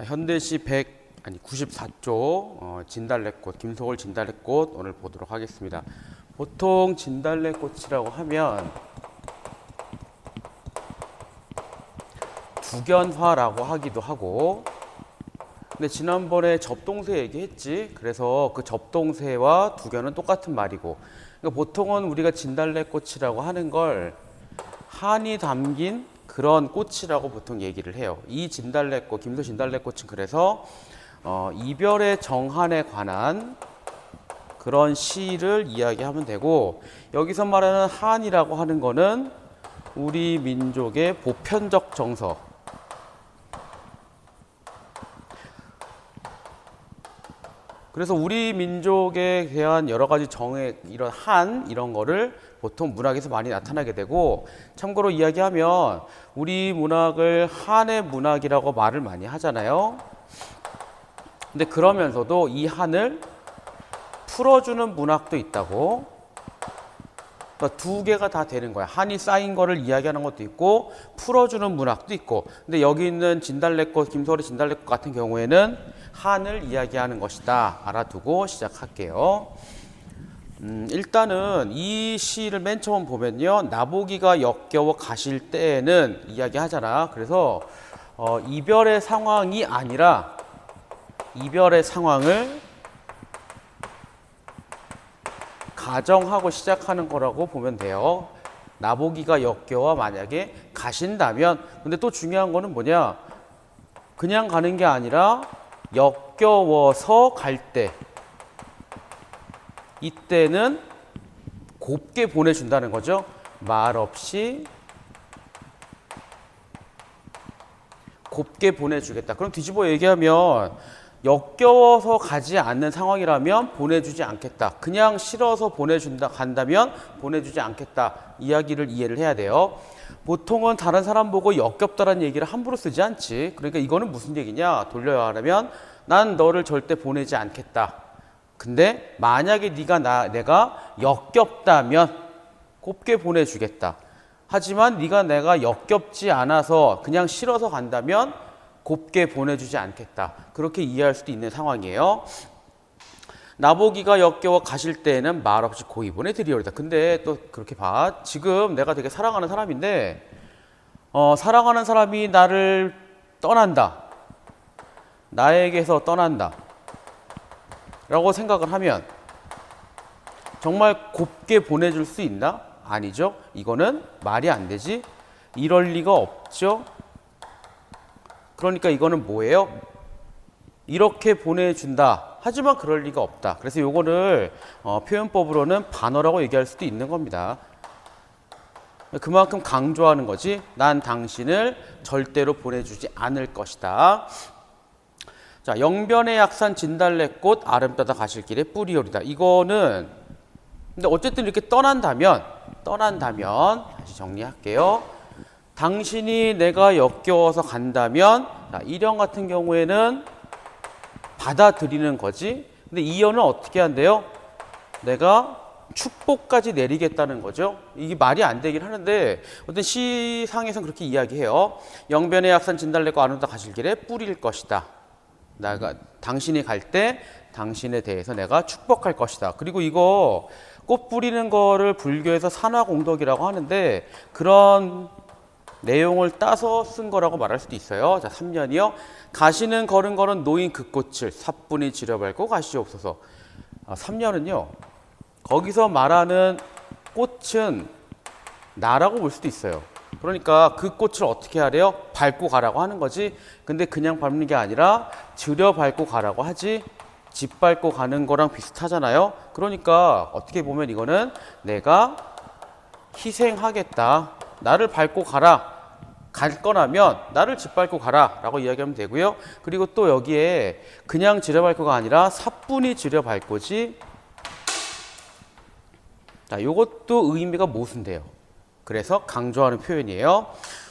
현대시 94쪽 진달래꽃, 김소월 진달래꽃 오늘 보도록 하겠습니다. 보통 진달래꽃이라고 하면 두견화라고 하기도 하고, 근데 지난번에 접동새 얘기했지. 그래서 그 접동새와 두견은 똑같은 말이고, 그러니까 보통은 우리가 진달래꽃이라고 하는 걸 한이 담긴 그런 꽃이라고 보통 얘기를 해요. 이 진달래꽃, 김소 진달래꽃은 그래서 이별의 정한에 관한 그런 시를 이야기하면 되고, 여기서 말하는 한이라고 하는 거는 우리 민족의 보편적 정서, 그래서 우리 민족에 대한 여러 가지 정의, 이런 한, 이런 거를 보통 문학에서 많이 나타나게 되고, 참고로 이야기하면 우리 문학을 한의 문학이라고 말을 많이 하잖아요. 근데 그러면서도 이 한을 풀어주는 문학도 있다고. 그러니까 두 개가 다 되는 거야. 한이 쌓인 거를 이야기하는 것도 있고 풀어주는 문학도 있고. 근데 여기 있는 진달래꽃, 김소월의 진달래꽃 같은 경우에는 한을 이야기하는 것이다. 알아두고 시작할게요. 일단은 이 시를 맨 처음 보면요, 나보기가 역겨워 가실 때에는 이야기하잖아. 그래서 이별의 상황이 아니라 이별의 상황을 가정하고 시작하는 거라고 보면 돼요. 나보기가 역겨워 만약에 가신다면, 근데 또 중요한 거는 뭐냐, 그냥 가는 게 아니라 역겨워서 갈 때, 이때는 곱게 보내준다는 거죠. 말없이 곱게 보내주겠다. 그럼 뒤집어 얘기하면 역겨워서 가지 않는 상황이라면 보내주지 않겠다. 그냥 싫어서 간다면 보내주지 않겠다. 이야기를 이해를 해야 돼요. 보통은 다른 사람 보고 역겹다라는 얘기를 함부로 쓰지 않지. 그러니까 이거는 무슨 얘기냐? 돌려 말하면 난 너를 절대 보내지 않겠다. 근데 만약에 내가 역겹다면 곱게 보내주겠다. 하지만 내가 역겹지 않아서 그냥 싫어서 간다면 곱게 보내주지 않겠다. 그렇게 이해할 수도 있는 상황이에요. 나보기가 역겨워 가실 때에는 말없이 고이 보내드리오리다. 근데 또 그렇게 봐. 지금 내가 되게 사랑하는 사람인데 사랑하는 사람이 나를 떠난다. 나에게서 떠난다. 라고 생각을 하면 정말 곱게 보내줄 수 있나? 아니죠. 이거는 말이 안 되지. 이럴 리가 없죠. 그러니까 이거는 뭐예요? 이렇게 보내준다. 하지만 그럴 리가 없다. 그래서 요거를 표현법으로는 반어라고 얘기할 수도 있는 겁니다. 그만큼 강조하는 거지. 난 당신을 절대로 보내주지 않을 것이다. 자, 영변의 약산 진달래꽃 아름다다 가실 길에 뿌리오리다. 이거는 근데 어쨌든 이렇게 떠난다면 다시 정리할게요. 당신이 내가 역겨워서 간다면, 자, 이령 같은 경우에는 받아들이는 거지. 근데 이연은 어떻게 한대요? 내가 축복까지 내리겠다는 거죠. 이게 말이 안 되긴 하는데 어떤 시상에서는 그렇게 이야기해요. 영변의 약산 진달래꽃 아름다다 가실 길에 뿌릴 것이다. 당신이 갈 때 당신에 대해서 내가 축복할 것이다. 그리고 이거 꽃 뿌리는 거를 불교에서 산화공덕이라고 하는데 그런 내용을 따서 쓴 거라고 말할 수도 있어요. 자, 3년이요. 가시는 걸은 노인 그 꽃을 사뿐히 지려밟고 가시옵소서. 3년은요. 거기서 말하는 꽃은 나라고 볼 수도 있어요. 그러니까 그 꽃을 어떻게 하래요? 밟고 가라고 하는 거지. 근데 그냥 밟는 게 아니라 지려 밟고 가라고 하지. 짓밟고 가는 거랑 비슷하잖아요. 그러니까 어떻게 보면 이거는 내가 희생하겠다. 나를 밟고 가라. 갈 거라면 나를 짓밟고 가라 라고 이야기하면 되고요. 그리고 또 여기에 그냥 지려밟고가 아니라 사뿐히 지려밟고지. 자, 요것도 의미가 모순돼요. 그래서 강조하는 표현이에요.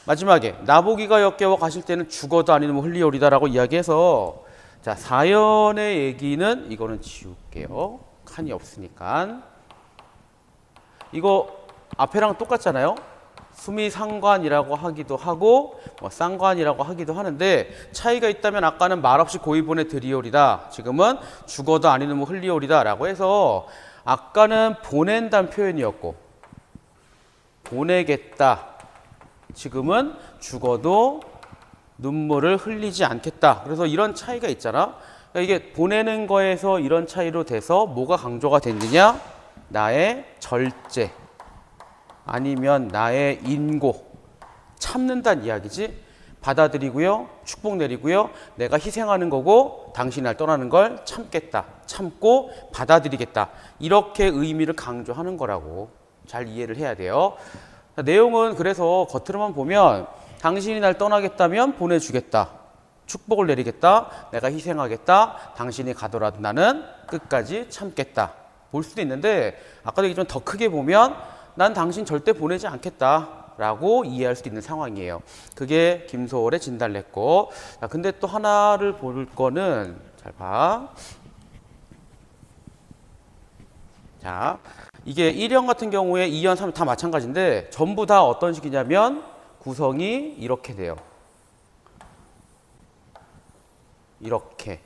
마지막에 나보기가 역겨워 가실 때는 죽어도 아니면 흘리오리다 라고 이야기해서, 자, 사연의 얘기는 이거는 지울게요. 칸이 없으니까. 이거 앞에랑 똑같잖아요. 수미상관이라고 하기도 하고 뭐 쌍관이라고 하기도 하는데 차이가 있다면 아까는 말없이 고이 보내드리오리다. 지금은 죽어도 아니면 뭐 흘리오리다 라고 해서 아까는 보낸다는 표현이었고 보내겠다. 지금은 죽어도 눈물을 흘리지 않겠다. 그래서 이런 차이가 있잖아. 그러니까 이게 보내는 거에서 이런 차이로 돼서 뭐가 강조가 됐느냐? 나의 절제 아니면 나의 인고 참는다는 이야기지. 받아들이고요. 축복 내리고요. 내가 희생하는 거고 당신이 날 떠나는 걸 참겠다. 참고 받아들이겠다. 이렇게 의미를 강조하는 거라고 잘 이해를 해야 돼요. 내용은 그래서 겉으로만 보면 당신이 날 떠나겠다면 보내주겠다. 축복을 내리겠다. 내가 희생하겠다. 당신이 가더라도 나는 끝까지 참겠다. 볼 수도 있는데 아까도 얘기했지만 더 크게 보면 난 당신 절대 보내지 않겠다. 라고 이해할 수 있는 상황이에요. 그게 김소월의 진달래꽃. 자, 근데 또 하나를 볼 거는 잘 봐. 자, 이게 1형 같은 경우에 2형, 3형 다 마찬가지인데 전부 다 어떤 식이냐면 구성이 이렇게 돼요. 이렇게.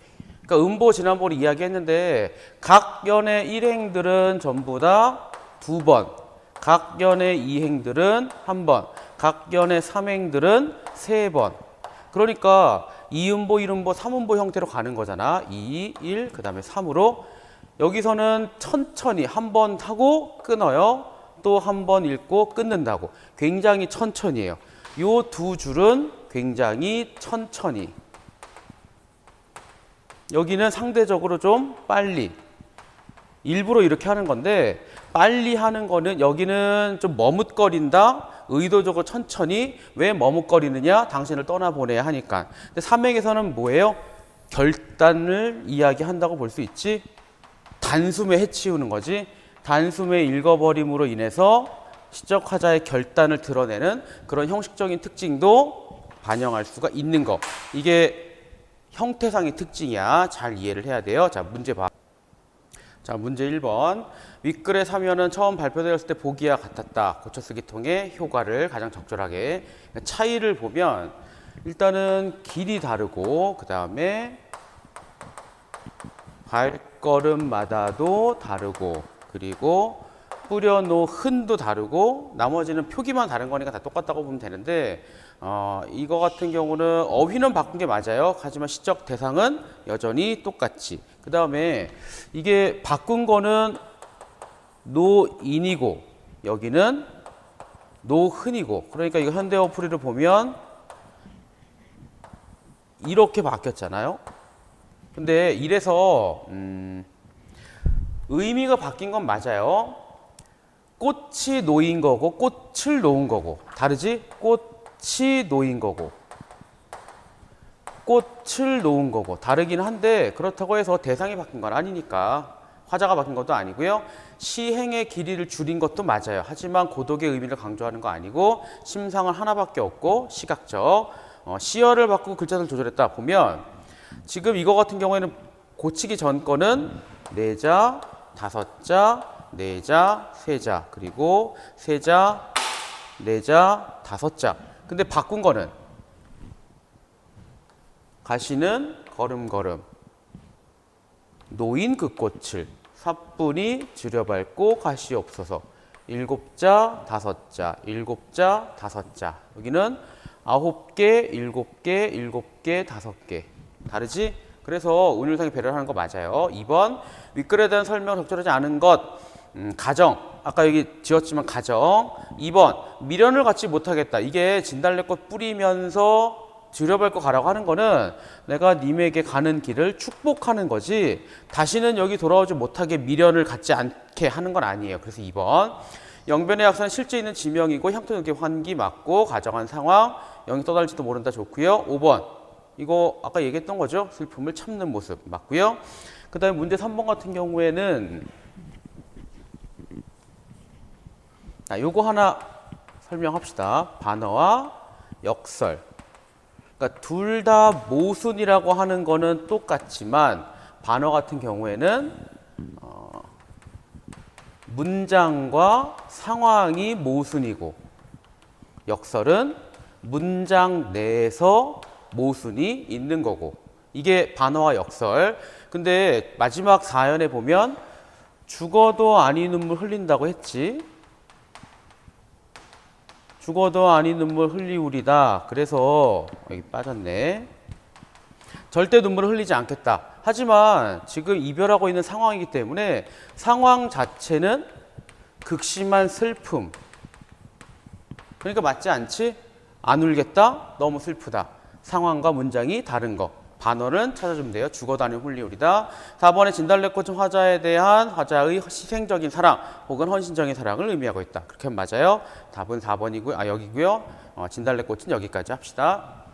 그러니까 음보 지난번에 이야기했는데 각 연의 일행들은 전부 다 2번. 각 연의 2행들은 1번, 각 연의 3행들은 3번. 그러니까 2음보, 1음보, 3음보 형태로 가는 거잖아. 2, 1, 그 다음에 3으로. 여기서는 천천히 한 번 하고 끊어요. 또 한 번 읽고 끊는다고. 굉장히 천천히예요. 요 두 줄은 굉장히 천천히. 여기는 상대적으로 좀 빨리. 일부러 이렇게 하는 건데 빨리 하는 거는 여기는 좀 머뭇거린다. 의도적으로 천천히. 왜 머뭇거리느냐? 당신을 떠나보내야 하니까. 근데 삼행에서는 뭐예요? 결단을 이야기한다고 볼 수 있지. 단숨에 해치우는 거지. 단숨에 읽어버림으로 인해서 시적화자의 결단을 드러내는 그런 형식적인 특징도 반영할 수가 있는 거. 이게 형태상의 특징이야. 잘 이해를 해야 돼요. 자, 문제 봐. 자, 문제 1번. 윗글의 사면은 처음 발표되었을 때 보기와 같았다. 고쳐쓰기 통해 효과를 가장 적절하게. 차이를 보면 일단은 길이 다르고 그 다음에 발걸음마다도 다르고 그리고 뿌려놓은 흔도 다르고 나머지는 표기만 다른 거니까 다 똑같다고 보면 되는데 이거 같은 경우는 어휘는 바꾼 게 맞아요. 하지만 시적 대상은 여전히 똑같이. 그 다음에 이게 바꾼 거는 노인이고 여기는 노흔이고 그러니까 이거 현대어 풀이를 보면 이렇게 바뀌었잖아요. 근데 이래서 의미가 바뀐 건 맞아요. 꽃이 놓인 거고 꽃을 놓은 거고 다르지? 꽃이 놓인 거고 꽃을 놓은 거고 다르긴 한데 그렇다고 해서 대상이 바뀐 건 아니니까 화자가 바뀐 것도 아니고요. 시행의 길이를 줄인 것도 맞아요. 하지만 고독의 의미를 강조하는 거 아니고 심상은 하나밖에 없고 시각적 시어를 바꾸고 글자를 조절했다 보면 지금 이거 같은 경우에는 고치기 전 거는 4자, 5자, 4자, 3자 그리고 3자, 4자, 5자. 근데 바꾼 거는 가시는 걸음걸음 노인 그 꽃을 사뿐히 들여밟고 가시옵소서. 7자, 5자, 7자, 5자. 여기는 9개, 7개, 7개, 5개. 다르지? 그래서 운율상의 배려를 하는 거 맞아요. 2번 윗글에 대한 설명을 적절하지 않은 것 가정. 아까 여기 지었지만 가정. 2번 미련을 갖지 못하겠다. 이게 진달래꽃 뿌리면서 들여밟고 가라고 하는 거는 내가 님에게 가는 길을 축복하는 거지 다시는 여기 돌아오지 못하게 미련을 갖지 않게 하는 건 아니에요. 그래서 2번 영변의 약사는 실제 있는 지명이고 형태적인 환기 맞고 가정한 상황 영이 떠날지도 모른다 좋고요. 5번 이거 아까 얘기했던 거죠. 슬픔을 참는 모습 맞고요. 그 다음에 문제 3번 같은 경우에는 요거 하나 설명합시다. 반어와 역설. 그러니까 둘 다 모순이라고 하는 거는 똑같지만 반어 같은 경우에는 문장과 상황이 모순이고 역설은 문장 내에서 모순이 있는 거고, 이게 반어와 역설. 근데 마지막 사연에 보면 죽어도 아니 눈물 흘린다고 했지. 죽어도 아니 눈물 흘리우리다. 그래서 여기 빠졌네. 절대 눈물을 흘리지 않겠다. 하지만 지금 이별하고 있는 상황이기 때문에 상황 자체는 극심한 슬픔. 그러니까 맞지 않지? 안 울겠다? 너무 슬프다. 상황과 문장이 다른 거. 반어는 찾아주면 돼요. 죽어도 아니 흘리우리다. 4번에 진달래꽃은 화자에 대한 화자의 희생적인 사랑 혹은 헌신적인 사랑을 의미하고 있다. 그렇게 하면 맞아요. 답은 4번이고요. 여기고요. 진달래꽃은 여기까지 합시다.